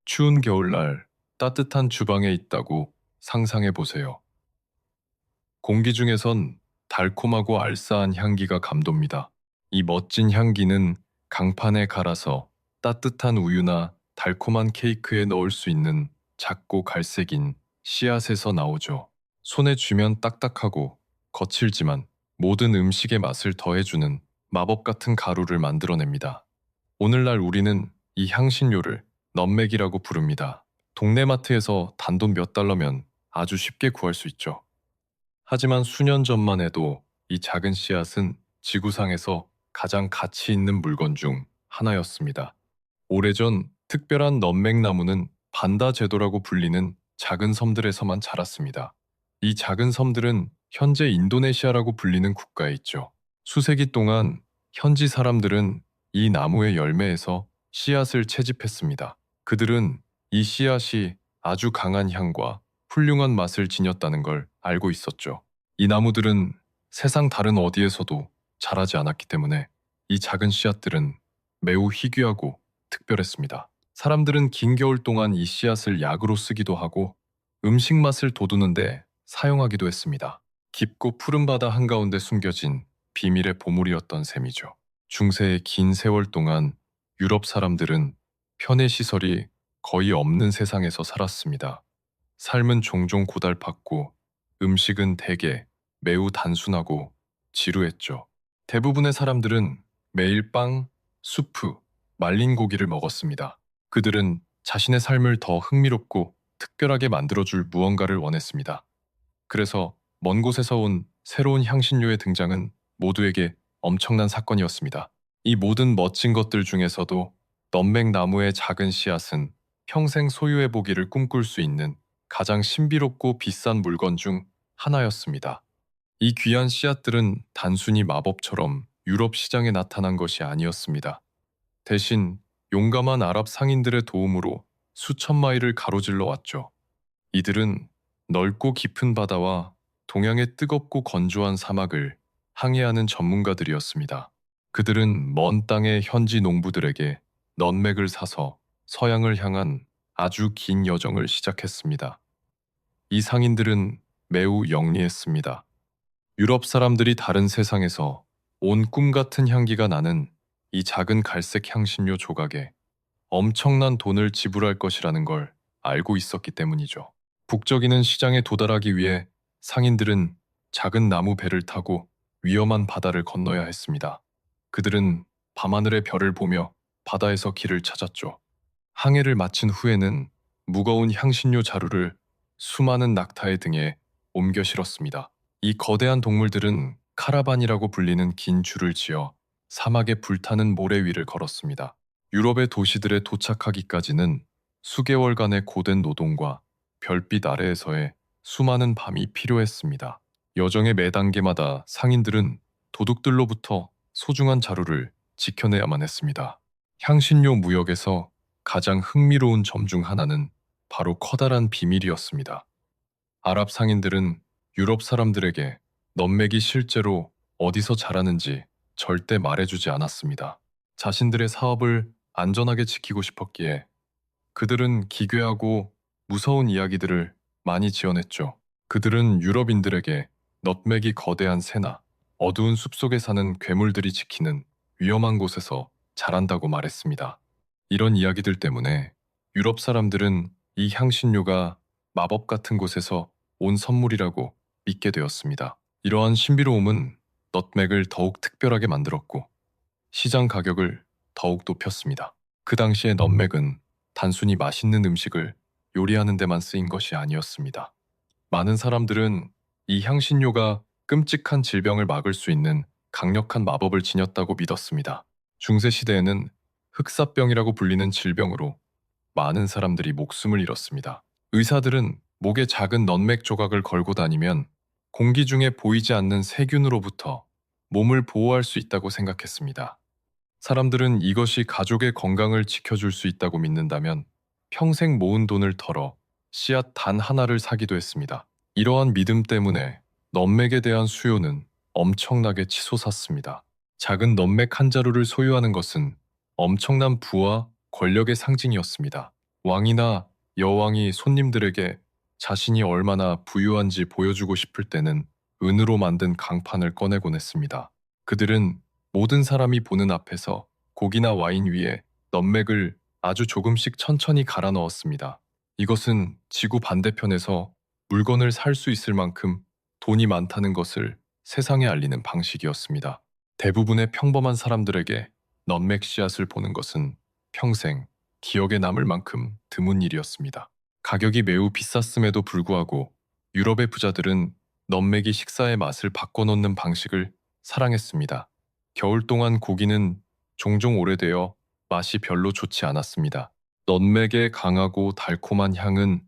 추운 겨울날 따뜻한 주방에 있다고 상상해 보세요. 공기 중에선 달콤하고 알싸한 향기가 감돕니다. 이 멋진 향기는 강판에 갈아서 따뜻한 우유나 달콤한 케이크에 넣을 수 있는 작고 갈색인 씨앗에서 나오죠. 손에 쥐면 딱딱하고 거칠지만 모든 음식의 맛을 더해주는 마법 같은 가루를 만들어냅니다. 오늘날 우리는 이 향신료를 넛맥이라고 부릅니다. 동네 마트에서 단돈 몇 달러면 아주 쉽게 구할 수 있죠. 하지만 수년 전만 해도 이 작은 씨앗은 지구상에서 가장 가치 있는 물건 중 하나였습니다. 오래전 특별한 넛맥나무는 반다 제도라고 불리는 작은 섬들에서만 자랐습니다. 이 작은 섬들은 현재 인도네시아라고 불리는 국가에 있죠. 수세기 동안 현지 사람들은 이 나무의 열매에서 씨앗을 채집했습니다. 그들은 이 씨앗이 아주 강한 향과 훌륭한 맛을 지녔다는 걸 알고 있었죠. 이 나무들은 세상 다른 어디에서도 자라지 않았기 때문에 이 작은 씨앗들은 매우 희귀하고 특별했습니다. 사람들은 긴 겨울 동안 이 씨앗을 약으로 쓰기도 하고 음식 맛을 돋우는데 사용하기도 했습니다. 깊고 푸른 바다 한가운데 숨겨진 비밀의 보물이었던 셈이죠. 중세의 긴 세월 동안 유럽 사람들은 편의시설이 거의 없는 세상에서 살았습니다. 삶은 종종 고달팠고 음식은 대개 매우 단순하고 지루했죠. 대부분의 사람들은 매일 빵, 수프, 말린 고기를 먹었습니다. 그들은 자신의 삶을 더 흥미롭고 특별하게 만들어줄 무언가를 원했습니다. 그래서 먼 곳에서 온 새로운 향신료의 등장은 모두에게 엄청난 사건이었습니다. 이 모든 멋진 것들 중에서도 넛맥나무의 작은 씨앗은 평생 소유해보기를 꿈꿀 수 있는 가장 신비롭고 비싼 물건 중 하나였습니다. 이 귀한 씨앗들은 단순히 마법처럼 유럽 시장에 나타난 것이 아니었습니다. 대신 용감한 아랍 상인들의 도움으로 수천 마일을 가로질러 왔죠. 이들은 넓고 깊은 바다와 동양의 뜨겁고 건조한 사막을 항해하는 전문가들이었습니다. 그들은 먼 땅의 현지 농부들에게 넛맥을 사서 서양을 향한 아주 긴 여정을 시작했습니다. 이 상인들은 매우 영리했습니다. 유럽 사람들이 다른 세상에서 온 꿈 같은 향기가 나는 이 작은 갈색 향신료 조각에 엄청난 돈을 지불할 것이라는 걸 알고 있었기 때문이죠. 북적이는 시장에 도달하기 위해 상인들은 작은 나무 배를 타고 위험한 바다를 건너야 했습니다. 그들은 밤하늘의 별을 보며 바다에서 길을 찾았죠. 항해를 마친 후에는 무거운 향신료 자루를 수많은 낙타의 등에 옮겨 실었습니다. 이 거대한 동물들은 카라반이라고 불리는 긴 줄을 지어 사막의 불타는 모래 위를 걸었습니다. 유럽의 도시들에 도착하기까지는 수개월간의 고된 노동과 별빛 아래에서의 수많은 밤이 필요했습니다. 여정의 매 단계마다 상인들은 도둑들로부터 소중한 자루를 지켜내야만 했습니다. 향신료 무역에서 가장 흥미로운 점 중 하나는 바로 커다란 비밀이었습니다. 아랍 상인들은 유럽 사람들에게 넛맥이 실제로 어디서 자라는지 절대 말해주지 않았습니다. 자신들의 사업을 안전하게 지키고 싶었기에 그들은 기괴하고 무서운 이야기들을 많이 지어냈죠. 그들은 유럽인들에게 넛맥이 거대한 새나 어두운 숲속에 사는 괴물들이 지키는 위험한 곳에서 자란다고 말했습니다. 이런 이야기들 때문에 유럽 사람들은 이 향신료가 마법 같은 곳에서 온 선물이라고 믿게 되었습니다. 이러한 신비로움은 넛맥을 더욱 특별하게 만들었고 시장 가격을 더욱 높였습니다. 그 당시의 넛맥은 단순히 맛있는 음식을 요리하는 데만 쓰인 것이 아니었습니다. 많은 사람들은 이 향신료가 끔찍한 질병을 막을 수 있는 강력한 마법을 지녔다고 믿었습니다. 중세시대에는 흑사병이라고 불리는 질병으로 많은 사람들이 목숨을 잃었습니다. 의사들은 목에 작은 넛맥 조각을 걸고 다니면 공기 중에 보이지 않는 세균으로부터 몸을 보호할 수 있다고 생각했습니다. 사람들은 이것이 가족의 건강을 지켜줄 수 있다고 믿는다면 평생 모은 돈을 털어 씨앗 단 하나를 사기도 했습니다. 이러한 믿음 때문에 넛맥에 대한 수요는 엄청나게 치솟았습니다. 작은 넛맥 한 자루를 소유하는 것은 엄청난 부와 권력의 상징이었습니다. 왕이나 여왕이 손님들에게 자신이 얼마나 부유한지 보여주고 싶을 때는 은으로 만든 강판을 꺼내곤 했습니다. 그들은 모든 사람이 보는 앞에서 고기나 와인 위에 넛맥을 아주 조금씩 천천히 갈아 넣었습니다. 이것은 지구 반대편에서 물건을 살 수 있을 만큼 돈이 많다는 것을 세상에 알리는 방식이었습니다. 대부분의 평범한 사람들에게 넛맥 씨앗을 보는 것은 평생 기억에 남을 만큼 드문 일이었습니다. 가격이 매우 비쌌음에도 불구하고 유럽의 부자들은 넛맥이 식사의 맛을 바꿔놓는 방식을 사랑했습니다. 겨울 동안 고기는 종종 오래되어 맛이 별로 좋지 않았습니다. 넛맥의 강하고 달콤한 향은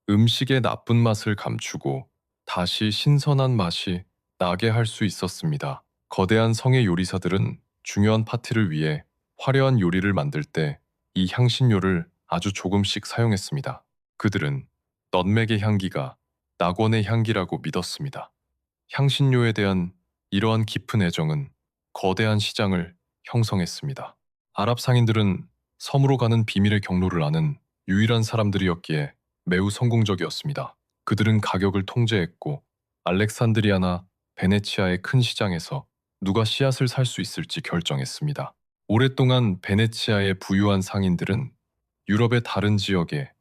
음식의 나쁜 맛을 감추고 다시 신선한 맛이 나게 할 수 있었습니다. 거대한 성의 요리사들은 중요한 파티를 위해 화려한 요리를 만들 때 이 향신료를 아주 조금씩 사용했습니다. 그들은 넛맥의 향기가 낙원의 향기라고 믿었습니다. 향신료에 대한 이러한 깊은 애정은 거대한 시장을 형성했습니다. 아랍 상인들은 섬으로 가는 비밀의 경로를 아는 유일한 사람들이었기에 매우 성공적이었습니다. 그들은 가격을 통제했고 알렉산드리아나 베네치아의 큰 시장에서 누가 씨앗을 살 수 있을지 결정했습니다. 오랫동안 베네치아의 부유한 상인들은 유럽의 다른 지역에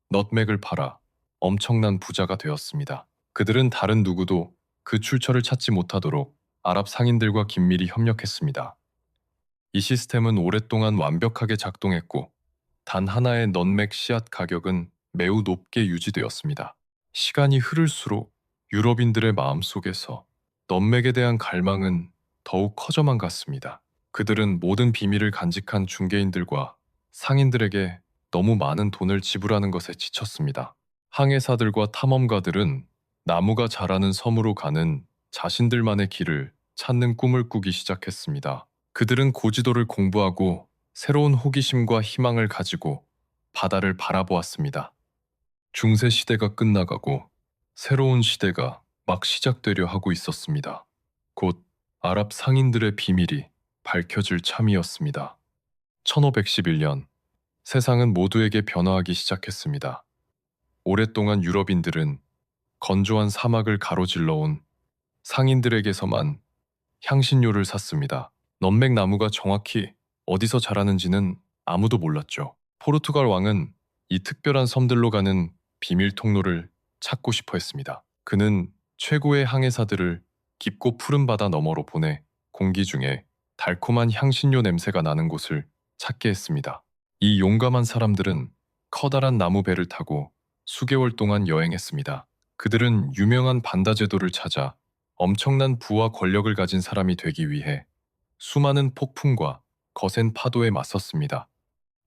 넛맥을 팔아 엄청난 부자가 되었습니다. 그들은 다른 누구도 그 출처를 찾지 못하도록 아랍 상인들과 긴밀히 협력했습니다. 이 시스템은 오랫동안 완벽하게 작동했고 단 하나의 넛맥 씨앗 가격은 매우 높게 유지되었습니다. 시간이 흐를수록 유럽인들의 마음속에서 넛맥에 대한 갈망은 더욱 커져만 갔습니다. 그들은 모든 비밀을 간직한 중개인들과 상인들에게 너무 많은 돈을 지불하는 것에 지쳤습니다. 항해사들과 탐험가들은 나무가 자라는 섬으로 가는 자신들만의 길을 찾는 꿈을 꾸기 시작했습니다. 그들은 고지도를 공부하고 새로운 호기심과 희망을 가지고 바다를 바라보았습니다. 중세 시대가 끝나가고 새로운 시대가 막 시작되려 하고 있었습니다. 곧 아랍 상인들의 비밀이 밝혀질 참이었습니다. 1511년 세상은 모두에게 변화하기 시작했습니다. 오랫동안 유럽인들은 건조한 사막을 가로질러 온 상인들에게서만 향신료를 샀습니다. 넛맥 나무가 정확히 어디서 자라는지는 아무도 몰랐죠. 포르투갈 왕은 이 특별한 섬들로 가는 비밀 통로를 찾고 싶어 했습니다. 그는 최고의 항해사들을 깊고 푸른 바다 너머로 보내 공기 중에 달콤한 향신료 냄새가 나는 곳을 찾게 했습니다. 이 용감한 사람들은 커다란 나무 배를 타고 수개월 동안 여행했습니다. 그들은 유명한 반다 제도를 찾아 엄청난 부와 권력을 가진 사람이 되기 위해 수많은 폭풍과 거센 파도에 맞섰습니다.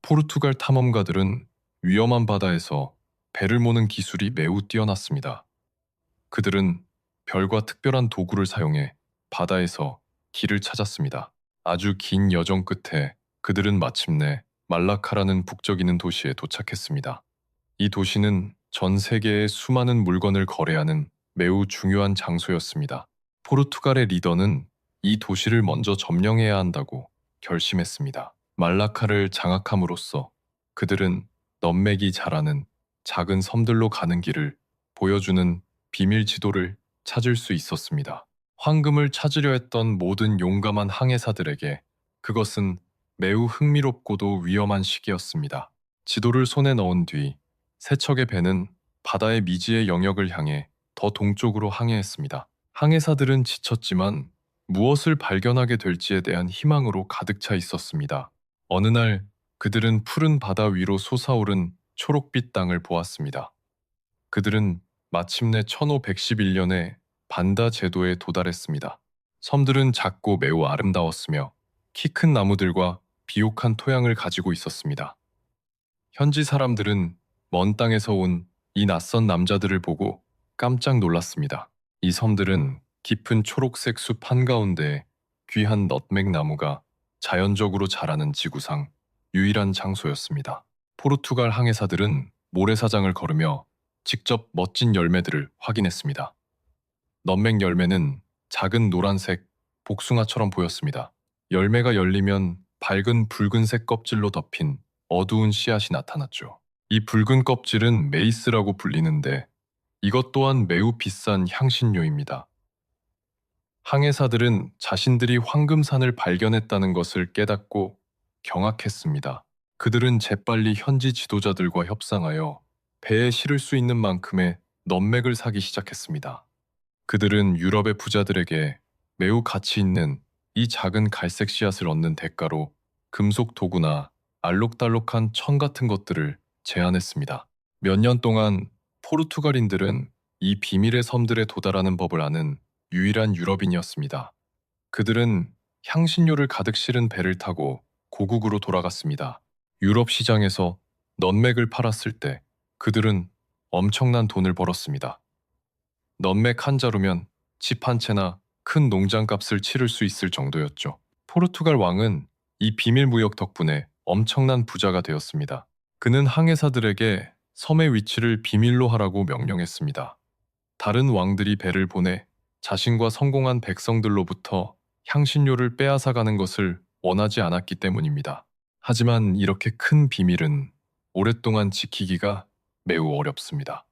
포르투갈 탐험가들은 위험한 바다에서 배를 모는 기술이 매우 뛰어났습니다. 그들은 별과 특별한 도구를 사용해 바다에서 길을 찾았습니다. 아주 긴 여정 끝에 그들은 마침내 말라카라는 북적이는 도시에 도착했습니다. 이 도시는 전 세계의 수많은 물건을 거래하는 매우 중요한 장소였습니다. 포르투갈의 리더는 이 도시를 먼저 점령해야 한다고 결심했습니다. 말라카를 장악함으로써 그들은 넛맥이 자라는 작은 섬들로 가는 길을 보여주는 비밀 지도를 찾을 수 있었습니다. 황금을 찾으려 했던 모든 용감한 항해사들에게 그것은 매우 흥미롭고도 위험한 시기였습니다. 지도를 손에 넣은 뒤 세 척의 배는 바다의 미지의 영역을 향해 더 동쪽으로 항해했습니다. 항해사들은 지쳤지만 무엇을 발견하게 될지에 대한 희망으로 가득 차 있었습니다. 어느 날 그들은 푸른 바다 위로 솟아오른 초록빛 땅을 보았습니다. 그들은 마침내 1511년에 반다 제도에 도달했습니다. 섬들은 작고 매우 아름다웠으며 키 큰 나무들과 비옥한 토양을 가지고 있었습니다. 현지 사람들은 먼 땅에서 온 이 낯선 남자들을 보고 깜짝 놀랐습니다. 이 섬들은 깊은 초록색 숲 한가운데 귀한 넛맥 나무가 자연적으로 자라는 지구상 유일한 장소였습니다. 포르투갈 항해사들은 모래사장을 걸으며 직접 멋진 열매들을 확인했습니다. 넛맥 열매는 작은 노란색 복숭아처럼 보였습니다. 열매가 열리면 밝은 붉은색 껍질로 덮인 어두운 씨앗이 나타났죠. 이 붉은 껍질은 메이스라고 불리는데 이것 또한 매우 비싼 향신료입니다. 항해사들은 자신들이 황금산을 발견했다는 것을 깨닫고 경악했습니다. 그들은 재빨리 현지 지도자들과 협상하여 배에 실을 수 있는 만큼의 넛맥을 사기 시작했습니다. 그들은 유럽의 부자들에게 매우 가치 있는 이 작은 갈색 씨앗을 얻는 대가로 금속 도구나 알록달록한 천 같은 것들을 제안했습니다. 몇 년 동안 포르투갈인들은 이 비밀의 섬들에 도달하는 법을 아는 유일한 유럽인이었습니다. 그들은 향신료를 가득 실은 배를 타고 고국으로 돌아갔습니다. 유럽 시장에서 넛맥을 팔았을 때 그들은 엄청난 돈을 벌었습니다. 넛맥 한 자루면 집 한 채나 큰 농장 값을 치를 수 있을 정도였죠. 포르투갈 왕은 이 비밀 무역 덕분에 엄청난 부자가 되었습니다. 그는 항해사들에게 섬의 위치를 비밀로 하라고 명령했습니다. 다른 왕들이 배를 보내 자신과 성공한 백성들로부터 향신료를 빼앗아가는 것을 원하지 않았기 때문입니다. 하지만 이렇게 큰 비밀은 오랫동안 지키기가 매우 어렵습니다.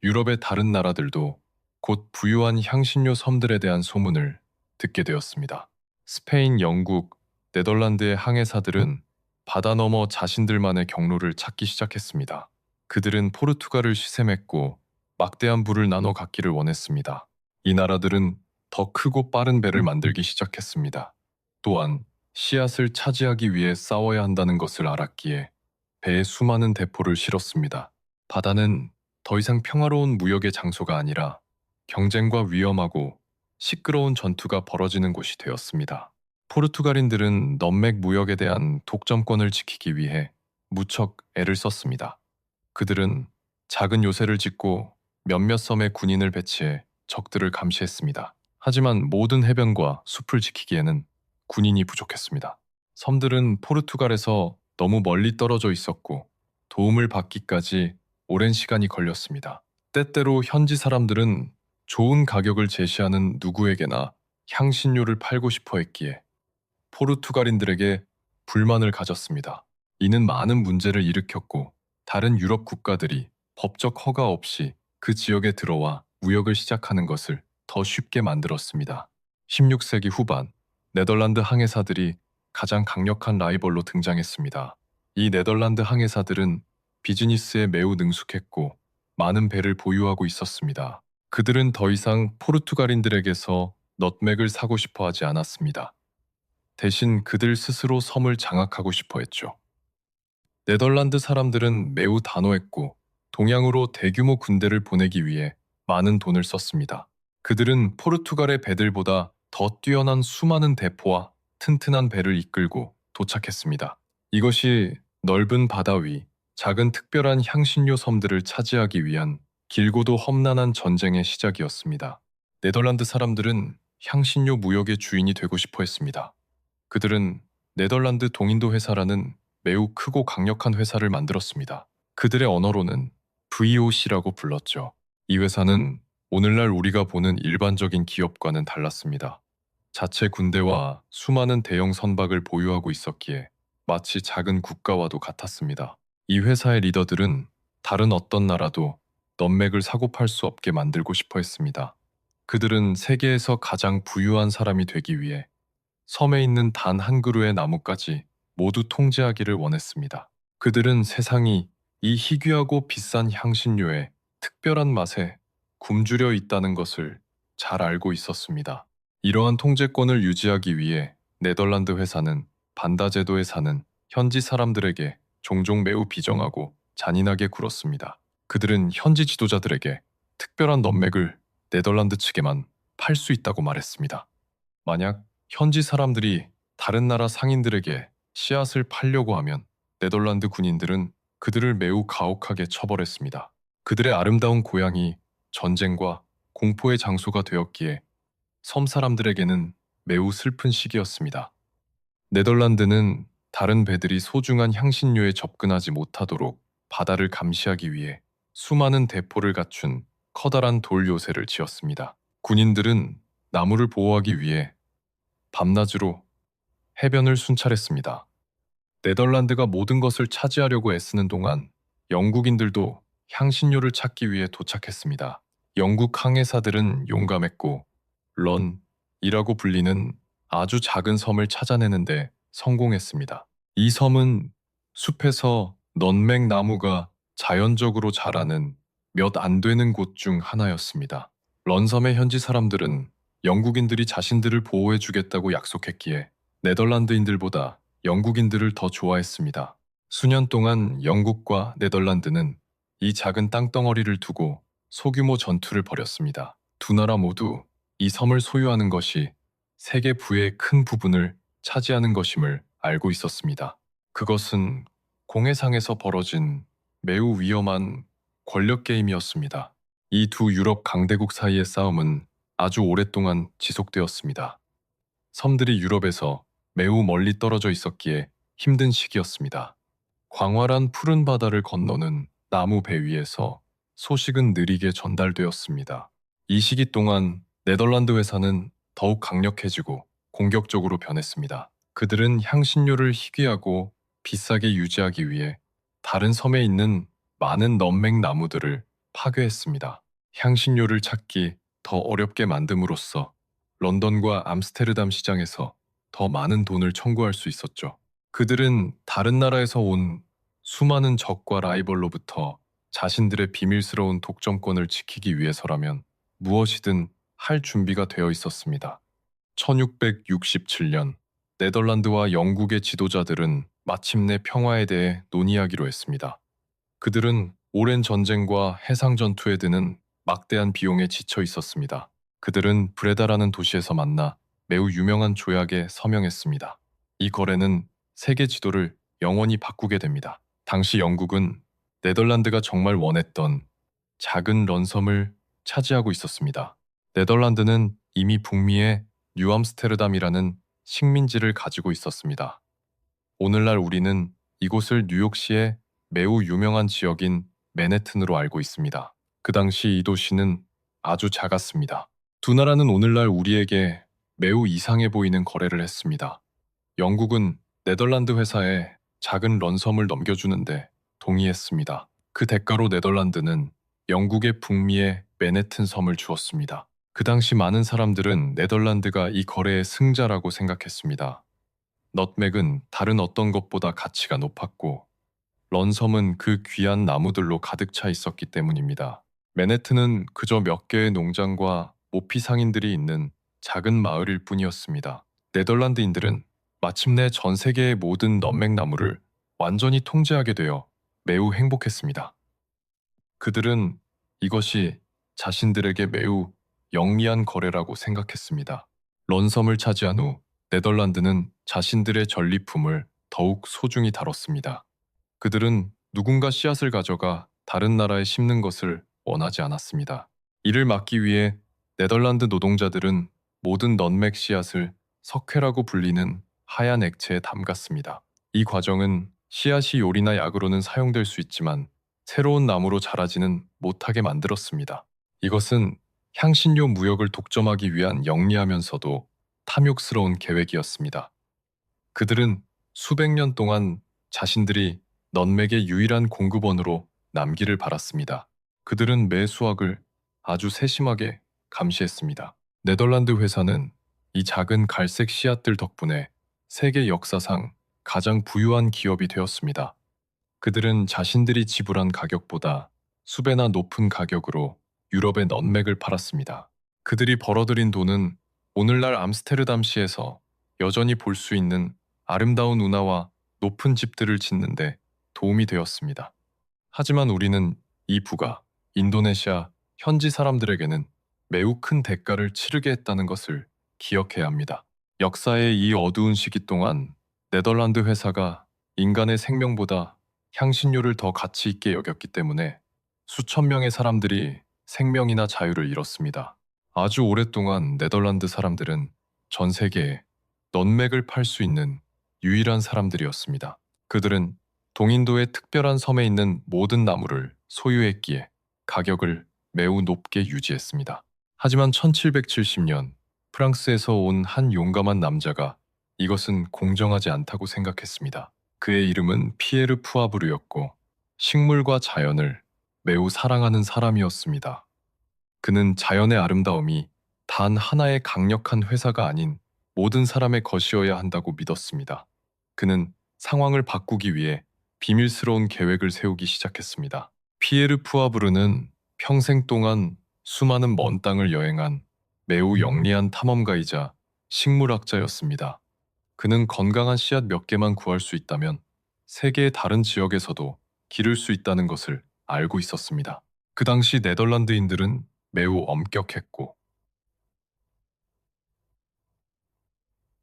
유럽의 다른 나라들도 곧 부유한 향신료 섬들에 대한 소문을 듣게 되었습니다. 스페인, 영국, 네덜란드의 항해사들은 바다 너머 자신들만의 경로를 찾기 시작했습니다. 그들은 포르투갈을 시샘했고 막대한 부를 나눠 갖기를 원했습니다. 이 나라들은 더 크고 빠른 배를 만들기 시작했습니다. 또한 씨앗을 차지하기 위해 싸워야 한다는 것을 알았기에 배에 수많은 대포를 실었습니다. 바다는 더 이상 평화로운 무역의 장소가 아니라 경쟁과 위험하고 시끄러운 전투가 벌어지는 곳이 되었습니다. 포르투갈인들은 넛맥 무역에 대한 독점권을 지키기 위해 무척 애를 썼습니다. 그들은 작은 요새를 짓고 몇몇 섬에 군인을 배치해 적들을 감시했습니다. 하지만 모든 해변과 숲을 지키기에는 군인이 부족했습니다. 섬들은 포르투갈에서 너무 멀리 떨어져 있었고 도움을 받기까지 오랜 시간이 걸렸습니다. 때때로 현지 사람들은 좋은 가격을 제시하는 누구에게나 향신료를 팔고 싶어 했기에 포르투갈인들에게 불만을 가졌습니다. 이는 많은 문제를 일으켰고 다른 유럽 국가들이 법적 허가 없이 그 지역에 들어와 무역을 시작하는 것을 더 쉽게 만들었습니다. 16세기 후반 네덜란드 항해사들이 가장 강력한 라이벌로 등장했습니다. 이 네덜란드 항해사들은 비즈니스에 매우 능숙했고 많은 배를 보유하고 있었습니다. 그들은 더 이상 포르투갈인들에게서 넛맥을 사고 싶어 하지 않았습니다. 대신 그들 스스로 섬을 장악하고 싶어 했죠. 네덜란드 사람들은 매우 단호했고 동양으로 대규모 군대를 보내기 위해 많은 돈을 썼습니다. 그들은 포르투갈의 배들보다 더 뛰어난 수많은 대포와 튼튼한 배를 이끌고 도착했습니다. 이것이 넓은 바다 위 작은 특별한 향신료 섬들을 차지하기 위한 길고도 험난한 전쟁의 시작이었습니다. 네덜란드 사람들은 향신료 무역의 주인이 되고 싶어 했습니다. 그들은 네덜란드 동인도 회사라는 매우 크고 강력한 회사를 만들었습니다. 그들의 언어로는 VOC라고 불렀죠. 이 회사는 오늘날 우리가 보는 일반적인 기업과는 달랐습니다. 자체 군대와 수많은 대형 선박을 보유하고 있었기에 마치 작은 국가와도 같았습니다. 이 회사의 리더들은 다른 어떤 나라도 넛맥을 사고 팔 수 없게 만들고 싶어 했습니다. 그들은 세계에서 가장 부유한 사람이 되기 위해 섬에 있는 단 한 그루의 나무까지 모두 통제하기를 원했습니다. 그들은 세상이 이 희귀하고 비싼 향신료의 특별한 맛에 굶주려 있다는 것을 잘 알고 있었습니다. 이러한 통제권을 유지하기 위해 네덜란드 회사는 반다 제도에 사는 현지 사람들에게 종종 매우 비정하고 잔인하게 굴었습니다. 그들은 현지 지도자들에게 특별한 넛맥을 네덜란드 측에만 팔 수 있다고 말했습니다. 만약 현지 사람들이 다른 나라 상인들에게 씨앗을 팔려고 하면 네덜란드 군인들은 그들을 매우 가혹하게 처벌했습니다. 그들의 아름다운 고향이 전쟁과 공포의 장소가 되었기에 섬 사람들에게는 매우 슬픈 시기였습니다. 네덜란드는 다른 배들이 소중한 향신료에 접근하지 못하도록 바다를 감시하기 위해 수많은 대포를 갖춘 커다란 돌 요새를 지었습니다. 군인들은 나무를 보호하기 위해 밤낮으로 해변을 순찰했습니다. 네덜란드가 모든 것을 차지하려고 애쓰는 동안 영국인들도 향신료를 찾기 위해 도착했습니다. 영국 항해사들은 용감했고 런이라고 불리는 아주 작은 섬을 찾아내는데 성공했습니다. 이 섬은 숲에서 넌맥 나무가 자연적으로 자라는 몇 안 되는 곳 중 하나였습니다. 런섬의 현지 사람들은 영국인들이 자신들을 보호해주겠다고 약속했기에 네덜란드인들보다 영국인들을 더 좋아했습니다. 수년 동안 영국과 네덜란드는 이 작은 땅덩어리를 두고 소규모 전투를 벌였습니다. 두 나라 모두 이 섬을 소유하는 것이 세계 부의 큰 부분을 차지하는 것임을 알고 있었습니다. 그것은 공해상에서 벌어진 매우 위험한 권력 게임이었습니다. 이 두 유럽 강대국 사이의 싸움은 아주 오랫동안 지속되었습니다. 섬들이 유럽에서 매우 멀리 떨어져 있었기에 힘든 시기였습니다. 광활한 푸른 바다를 건너는 나무 배 위에서 소식은 느리게 전달되었습니다. 이 시기 동안 네덜란드 회사는 더욱 강력해지고 공격적으로 변했습니다. 그들은 향신료를 희귀하고 비싸게 유지하기 위해 다른 섬에 있는 많은 넘맥 나무들을 파괴했습니다. 향신료를 찾기 더 어렵게 만듦으로써 런던과 암스테르담 시장에서 더 많은 돈을 청구할 수 있었죠. 그들은 다른 나라에서 온 수많은 적과 라이벌로부터 자신들의 비밀스러운 독점권을 지키기 위해서라면 무엇이든 할 준비가 되어 있었습니다. 1667년 네덜란드와 영국의 지도자들은 마침내 평화에 대해 논의하기로 했습니다. 그들은 오랜 전쟁과 해상 전투에 드는 막대한 비용에 지쳐 있었습니다. 그들은 브레다라는 도시에서 만나 매우 유명한 조약에 서명했습니다. 이 거래는 세계 지도를 영원히 바꾸게 됩니다. 당시 영국은 네덜란드가 정말 원했던 작은 런섬을 차지하고 있었습니다. 네덜란드는 이미 북미의 뉴암스테르담이라는 식민지를 가지고 있었습니다. 오늘날 우리는 이곳을 뉴욕시의 매우 유명한 지역인 맨해튼으로 알고 있습니다. 그 당시 이 도시는 아주 작았습니다. 두 나라는 오늘날 우리에게 매우 이상해 보이는 거래를 했습니다. 영국은 네덜란드 회사에 작은 런섬을 넘겨주는데 동의했습니다. 그 대가로 네덜란드는 영국의 북미의 맨해튼 섬을 주었습니다. 그 당시 많은 사람들은 네덜란드가 이 거래의 승자라고 생각했습니다. 넛맥은 다른 어떤 것보다 가치가 높았고 런섬은 그 귀한 나무들로 가득 차 있었기 때문입니다. 맨해튼은 그저 몇 개의 농장과 모피 상인들이 있는 작은 마을일 뿐이었습니다. 네덜란드인들은 마침내 전 세계의 모든 넛맥 나무를 완전히 통제하게 되어 매우 행복했습니다. 그들은 이것이 자신들에게 매우 영리한 거래라고 생각했습니다. 런섬을 차지한 후 네덜란드는 자신들의 전리품을 더욱 소중히 다뤘습니다. 그들은 누군가 씨앗을 가져가 다른 나라에 심는 것을 원하지 않았습니다. 이를 막기 위해 네덜란드 노동자들은 모든 넌맥 씨앗을 석회라고 불리는 하얀 액체에 담갔습니다. 이 과정은 씨앗이 요리나 약으로는 사용될 수 있지만 새로운 나무로 자라지는 못하게 만들었습니다. 이것은 향신료 무역을 독점하기 위한 영리하면서도 탐욕스러운 계획이었습니다. 그들은 수백 년 동안 자신들이 넌맥의 유일한 공급원으로 남기를 바랐습니다. 그들은 매 수확을 아주 세심하게 감시했습니다. 네덜란드 회사는 이 작은 갈색 씨앗들 덕분에 세계 역사상 가장 부유한 기업이 되었습니다. 그들은 자신들이 지불한 가격보다 수배나 높은 가격으로 유럽의 넌맥을 팔았습니다. 그들이 벌어들인 돈은 오늘날 암스테르담시에서 여전히 볼 수 있는 아름다운 운하와 높은 집들을 짓는데 도움이 되었습니다. 하지만 우리는 이 부가 인도네시아 현지 사람들에게는 매우 큰 대가를 치르게 했다는 것을 기억해야 합니다. 역사의 이 어두운 시기 동안 네덜란드 회사가 인간의 생명보다 향신료를 더 가치 있게 여겼기 때문에 수천 명의 사람들이 생명이나 자유를 잃었습니다. 아주 오랫동안 네덜란드 사람들은 전 세계에 넌맥을 팔 수 있는 유일한 사람들이었습니다. 그들은 동인도의 특별한 섬에 있는 모든 나무를 소유했기에 가격을 매우 높게 유지했습니다. 하지만 1770년 프랑스에서 온 한 용감한 남자가 이것은 공정하지 않다고 생각했습니다. 그의 이름은 피에르 푸아브르였고 식물과 자연을 매우 사랑하는 사람이었습니다. 그는 자연의 아름다움이 단 하나의 강력한 회사가 아닌 모든 사람의 것이어야 한다고 믿었습니다. 그는 상황을 바꾸기 위해 비밀스러운 계획을 세우기 시작했습니다. 피에르 푸아브르는 평생 동안 수많은 먼 땅을 여행한 매우 영리한 탐험가이자 식물학자였습니다. 그는 건강한 씨앗 몇 개만 구할 수 있다면 세계의 다른 지역에서도 기를 수 있다는 것을 알고 있었습니다. 그 당시 네덜란드인들은 매우 엄격했고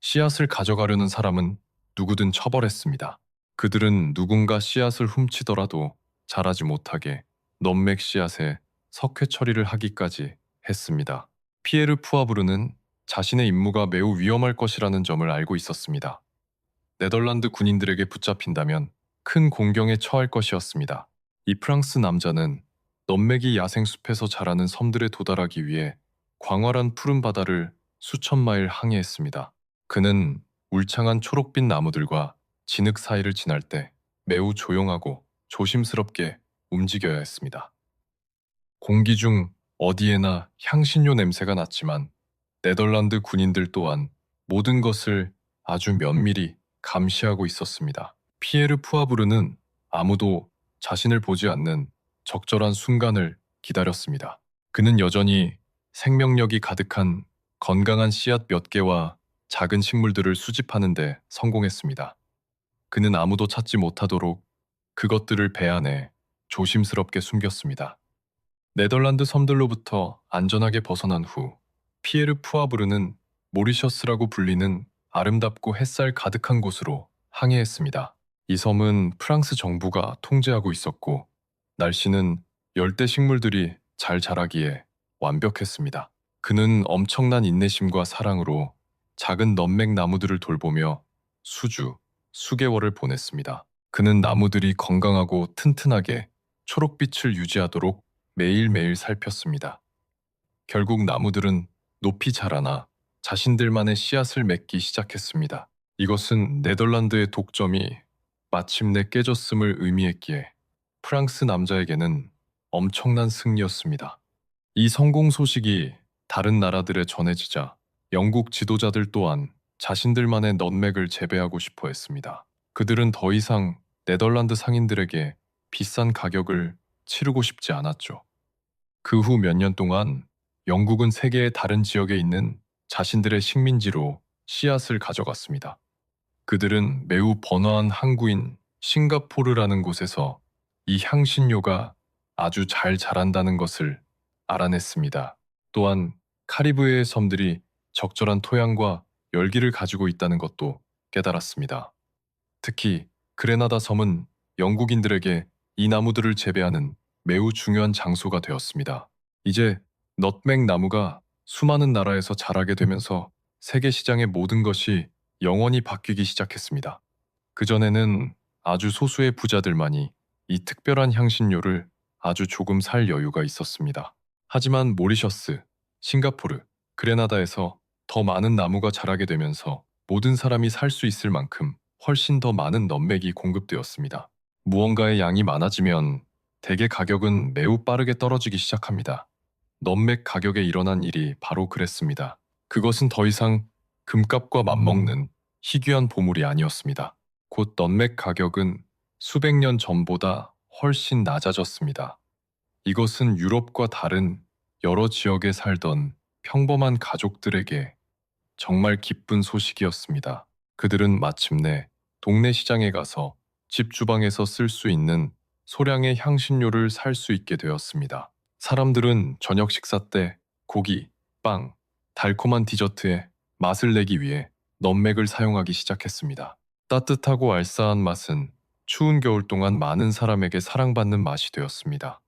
씨앗을 가져가려는 사람은 누구든 처벌했습니다. 그들은 누군가 씨앗을 훔치더라도 자라지 못하게 넘맥 씨앗에 석회 처리를 하기까지 했습니다. 피에르 푸아브르는 자신의 임무가 매우 위험할 것이라는 점을 알고 있었습니다. 네덜란드 군인들에게 붙잡힌다면 큰 공경에 처할 것이었습니다. 이 프랑스 남자는 넘맥이 야생숲에서 자라는 섬들에 도달하기 위해 광활한 푸른 바다를 수천 마일 항해했습니다. 그는 울창한 초록빛 나무들과 진흙 사이를 지날 때 매우 조용하고 조심스럽게 움직여야 했습니다. 공기 중 어디에나 향신료 냄새가 났지만 네덜란드 군인들 또한 모든 것을 아주 면밀히 감시하고 있었습니다. 피에르 푸아브르는 아무도 자신을 보지 않는 적절한 순간을 기다렸습니다. 그는 여전히 생명력이 가득한 건강한 씨앗 몇 개와 작은 식물들을 수집하는 데 성공했습니다. 그는 아무도 찾지 못하도록 그것들을 배 안에 조심스럽게 숨겼습니다. 네덜란드 섬들로부터 안전하게 벗어난 후 피에르 푸아브르는 모리셔스라고 불리는 아름답고 햇살 가득한 곳으로 항해했습니다. 이 섬은 프랑스 정부가 통제하고 있었고 날씨는 열대 식물들이 잘 자라기에 완벽했습니다. 그는 엄청난 인내심과 사랑으로 작은 넘맥 나무들을 돌보며 수개월을 보냈습니다. 그는 나무들이 건강하고 튼튼하게 초록빛을 유지하도록 매일매일 살폈습니다. 결국 나무들은 높이 자라나 자신들만의 씨앗을 맺기 시작했습니다. 이것은 네덜란드의 독점이 마침내 깨졌음을 의미했기에 프랑스 남자에게는 엄청난 승리였습니다. 이 성공 소식이 다른 나라들에 전해지자 영국 지도자들 또한 자신들만의 넛맥을 재배하고 싶어 했습니다. 그들은 더 이상 네덜란드 상인들에게 비싼 가격을 치르고 싶지 않았죠. 그 후 몇 년 동안 영국은 세계의 다른 지역에 있는 자신들의 식민지로 씨앗을 가져갔습니다. 그들은 매우 번화한 항구인 싱가포르라는 곳에서 이 향신료가 아주 잘 자란다는 것을 알아냈습니다. 또한 카리브해의 섬들이 적절한 토양과 열기를 가지고 있다는 것도 깨달았습니다. 특히 그레나다 섬은 영국인들에게 이 나무들을 재배하는 매우 중요한 장소가 되었습니다. 이제 넛맥 나무가 수많은 나라에서 자라게 되면서 세계 시장의 모든 것이 영원히 바뀌기 시작했습니다. 그전에는 아주 소수의 부자들만이 이 특별한 향신료를 아주 조금 살 여유가 있었습니다. 하지만 모리셔스, 싱가포르, 그레나다에서 더 많은 나무가 자라게 되면서 모든 사람이 살 수 있을 만큼 훨씬 더 많은 넛맥이 공급되었습니다. 무언가의 양이 많아지면 대개 가격은 매우 빠르게 떨어지기 시작합니다. 넛맥 가격에 일어난 일이 바로 그랬습니다. 그것은 더 이상 금값과 맞먹는 희귀한 보물이 아니었습니다. 곧 넛맥 가격은 수백 년 전보다 훨씬 낮아졌습니다. 이것은 유럽과 다른 여러 지역에 살던 평범한 가족들에게 정말 기쁜 소식이었습니다. 그들은 마침내 동네 시장에 가서 집 주방에서 쓸 수 있는 소량의 향신료를 살 수 있게 되었습니다. 사람들은 저녁 식사 때 고기, 빵, 달콤한 디저트에 맛을 내기 위해 넛맥을 사용하기 시작했습니다. 따뜻하고 알싸한 맛은 추운 겨울 동안 많은 사람에게 사랑받는 맛이 되었습니다.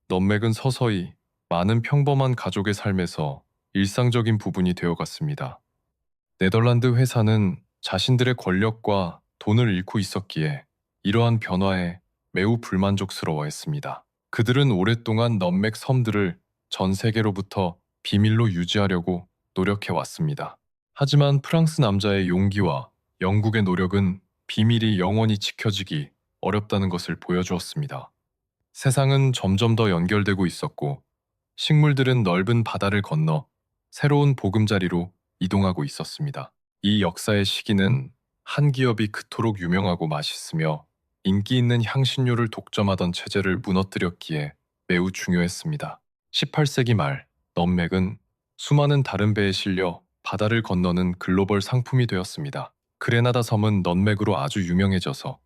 넛맥은 서서히 많은 평범한 가족의 삶에서 일상적인 부분이 되어갔습니다. 네덜란드 회사는 자신들의 권력과 돈을 잃고 있었기에 이러한 변화에 매우 불만족스러워했습니다. 그들은 오랫동안 넛맥 섬들을 전 세계로부터 비밀로 유지하려고 노력해왔습니다. 하지만 프랑스 남자의 용기와 영국의 노력은 비밀이 영원히 지켜지기 어렵다는 것을 보여주었습니다. 세상은 점점 더 연결되고 있었고 식물들은 넓은 바다를 건너 새로운 보금자리로 이동하고 있었습니다. 이 역사의 시기는 한 기업이 그토록 유명하고 맛있으며 인기 있는 향신료를 독점하던 체제를 무너뜨렸기에 매우 중요했습니다. 18세기 말 넌맥은 수많은 다른 배에 실려 바다를 건너는 글로벌 상품이 되었습니다. 그레나다 섬은 넌맥으로 아주 유명해져서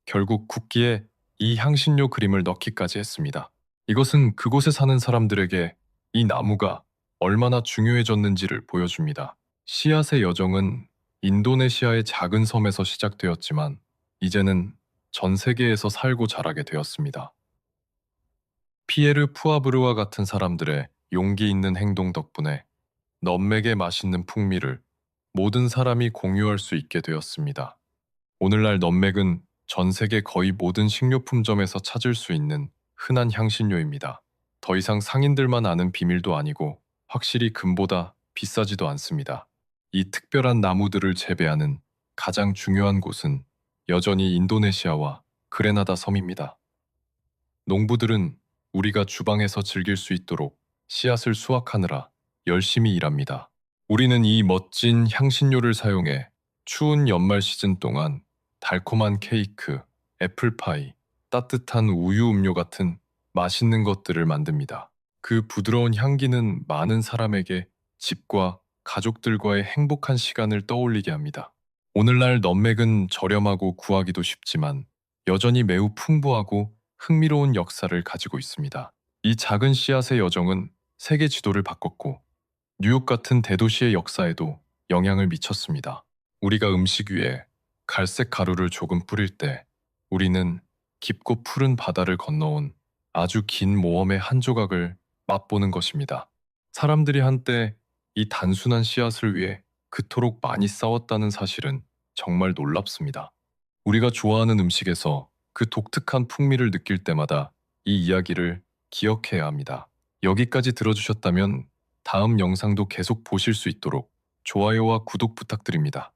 결국 국기에 이 향신료 그림을 넣기까지 했습니다. 이것은 그곳에 사는 사람들에게 이 나무가 얼마나 중요해졌는지를 보여줍니다. 씨앗의 여정은 인도네시아의 작은 섬에서 시작되었지만 이제는 전 세계에서 살고 자라게 되었습니다. 피에르 푸아브르와 같은 사람들의 용기 있는 행동 덕분에 넌맥의 맛있는 풍미를 모든 사람이 공유할 수 있게 되었습니다. 오늘날 넌맥은 전 세계 거의 모든 식료품점에서 찾을 수 있는 흔한 향신료입니다. 더 이상 상인들만 아는 비밀도 아니고 확실히 금보다 비싸지도 않습니다. 이 특별한 나무들을 재배하는 가장 중요한 곳은 여전히 인도네시아와 그레나다 섬입니다. 농부들은 우리가 주방에서 즐길 수 있도록 씨앗을 수확하느라 열심히 일합니다. 우리는 이 멋진 향신료를 사용해 추운 연말 시즌 동안 달콤한 케이크, 애플파이, 따뜻한 우유 음료 같은 맛있는 것들을 만듭니다. 그 부드러운 향기는 많은 사람에게 집과 가족들과의 행복한 시간을 떠올리게 합니다. 오늘날 넌맥은 저렴하고 구하기도 쉽지만 여전히 매우 풍부하고 흥미로운 역사를 가지고 있습니다. 이 작은 씨앗의 여정은 세계 지도를 바꿨고 뉴욕 같은 대도시의 역사에도 영향을 미쳤습니다. 우리가 음식 위에 갈색 가루를 조금 뿌릴 때 우리는 깊고 푸른 바다를 건너온 아주 긴 모험의 한 조각을 맛보는 것입니다. 사람들이 한때 이 단순한 씨앗을 위해 그토록 많이 싸웠다는 사실은 정말 놀랍습니다. 우리가 좋아하는 음식에서 그 독특한 풍미를 느낄 때마다 이 이야기를 기억해야 합니다. 여기까지 들어주셨다면 다음 영상도 계속 보실 수 있도록 좋아요와 구독 부탁드립니다.